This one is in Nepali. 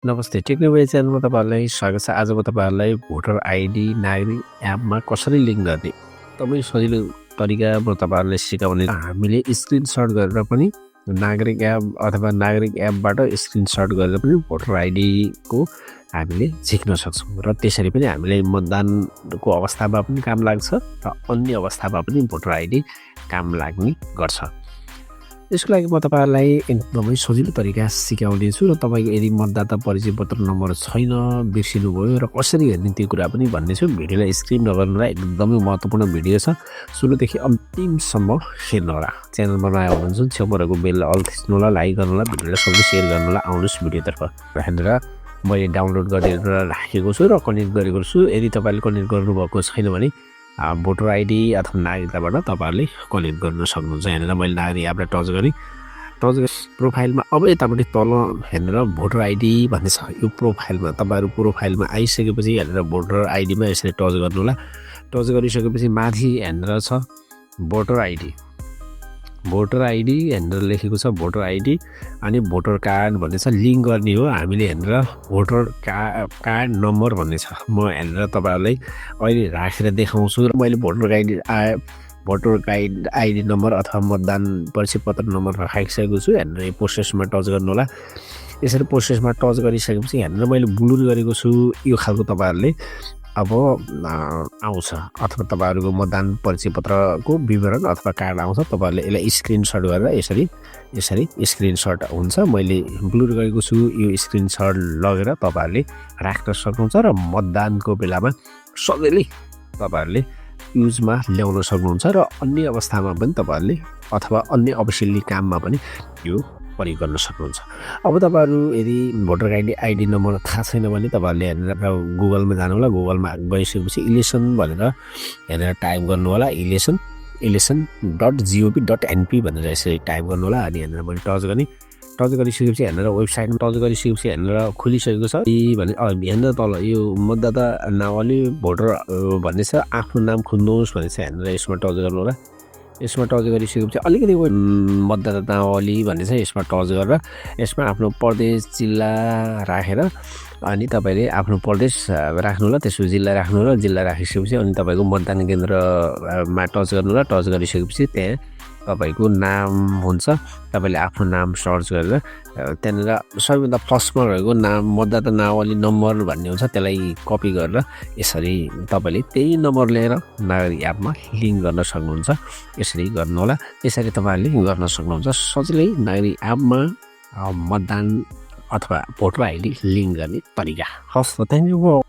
नमस्ते, टेक्नोलोजी च्यानलमा तपाईँहरूलाई स्वागत छ। आज म तपाईँहरूलाई भोटर आइडी नागरिक एपमा कसरी लिङ्क गर्ने एकदमै सजिलो तरिका म तपाईँहरूलाई सिकाउने। हामीले स्क्रिनसट गरेर पनि नागरिक एप अथवा नागरिक एपबाट स्क्रिनसट गरेर पनि भोटर आइडीको हामीले झिक्न सक्छौँ र त्यसरी पनि हामीले मतदानको अवस्थामा पनि काम लाग्छ र अन्य अवस्थामा पनि भोटर आइडी काम लाग्ने गर्छ। यसको लागि म तपाईँहरूलाई एकदमै सजिलो तरिका सिकाउनेछु र तपाईँको यदि मतदाता परिचय पत्र नम्बर छैन, बिर्सिनुभयो र कसरी हेर्ने त्यो कुरा पनि भन्नेछु। भिडियोलाई स्क्रिप नगर्नुहोला, एकदमै महत्त्वपूर्ण भिडियो छ, सुरुदेखि अन्तिमसम्म हेर्नुहोला। च्यानलमा नयाँ हुनुहुन्छ छेउमा रहेको बेल अल थिच्नुहोला, लाइक गर्नुहोला, भिडियोलाई सबैले सेयर गर्नुहोला। आउनुहोस् भिडियोतर्फ। हेरेर मैले डाउनलोड गरेर राखेको छु र कनेक्ट गरेको छु। यदि तपाईँले कनेक्ट गर्नुभएको छैन भने भोटर आइडी अथवा नागरिकताबाट तपाईँहरूले कनेक्ट गर्न सक्नुहुन्छ। हेरेर मैले नागरिक एपलाई टच गरेँ, प्रोफाइलमा अब यतापट्टि तल हेरेर भोटर आइडी भन्ने छ। यो प्रोफाइलमा तपाईँहरू प्रोफाइलमा आइसकेपछि हेरेर भोटर आइडीमा यसरी टच गर्नुहोला। टच गरिसकेपछि माथि हेरेर छ भोटर आइडी हेरेर लेखेको छ भोटर आइडी अनि भोटर कार्ड भन्ने छ। लिङ्क गर्ने हो हामीले हेरेर भोटर कार्ड नम्बर भन्ने छ। म हेरेर तपाईँहरूलाई अहिले राखेर देखाउँछु र मैले भोटर आइडी नम्बर अथवा मतदान परिचय पत्र नम्बर राखिसकेको छु। हेरेर यो प्रोसेसमा टच गर्नुहोला। यसरी प्रोसेसमा टच गरिसकेपछि हेरेर मैले ब्लुर गरेको छु। यो खालको तपाईँहरूले अब आउँछ अथवा तपाईँहरूको मतदान परिचय पत्रको विवरण अथवा कार्ड आउँछ। तपाईँहरूले यसलाई स्क्रिनसट गरेर यसरी स्क्रिनसट हुन्छ। मैले ब्लुर गरेको छु। यो स्क्रिनसट लगेर तपाईँहरूले राख्न सक्नुहुन्छ र मतदानको बेलामा सजिलै तपाईँहरूले युजमा ल्याउन सक्नुहुन्छ र अन्य अवस्थामा पनि तपाईँहरूले अथवा अन्य आवश्यक काममा पनि यो प्रयोग गर्न सक्नुहुन्छ। अब तपाईँहरू यदि भोटर आइडी नम्बर थाहा छैन भने तपाईँहरूले हेरेर गुगलमा जानु होला। गुगलमा गइसकेपछि इलेक्सन भनेर हेरेर टाइप गर्नु होला। election.gov.np भनेर यसरी टाइप गर्नु होला। अनि हेरेर मैले टच गरिसकेपछि हेरेर वेबसाइटमा टच गरिसकेपछि हेरेर खुलिसकेको छ। भने हेरेर तल यो मतदाता नावली भोटर भन्ने छ, आफ्नो नाम खोज्नुहोस् भन्ने छ। हेरेर यसमा टच गर्नु होला। यसमा टच गरिसकेपछि अलिकति मतदाता नावली भन्ने छ, यसमा टच गरेर यसमा आफ्नो प्रदेश जिल्ला राखेर अनि तपाईँले आफ्नो प्रदेश राख्नु होला, त्यसपछि जिल्ला राख्नु होला। जिल्ला राखिसकेपछि अनि तपाईँको मतदान केन्द्रमा टच गर्नु होला। टच गरिसकेपछि त्यहाँ तपाईँको नाम हुन्छ। तपाईँले आफ्नो नाम सर्च गरेर त्यहाँनिर सबैभन्दा फर्स्टमा रहेको नाम मतदाता नावली नम्बर भन्ने हुन्छ, त्यसलाई कपी गरेर यसरी तपाईँले त्यही नम्बर लिएर नागरिक एपमा लिङ्क गर्न सक्नुहुन्छ। यसरी गर्नुहोला। यसरी तपाईँहरूले गर्न सक्नुहुन्छ सजिलै नागरिक एपमा मतदान अथवा भोटर आइडी लिङ्क गर्ने तरिका। हस्, थ्याङ्क यू।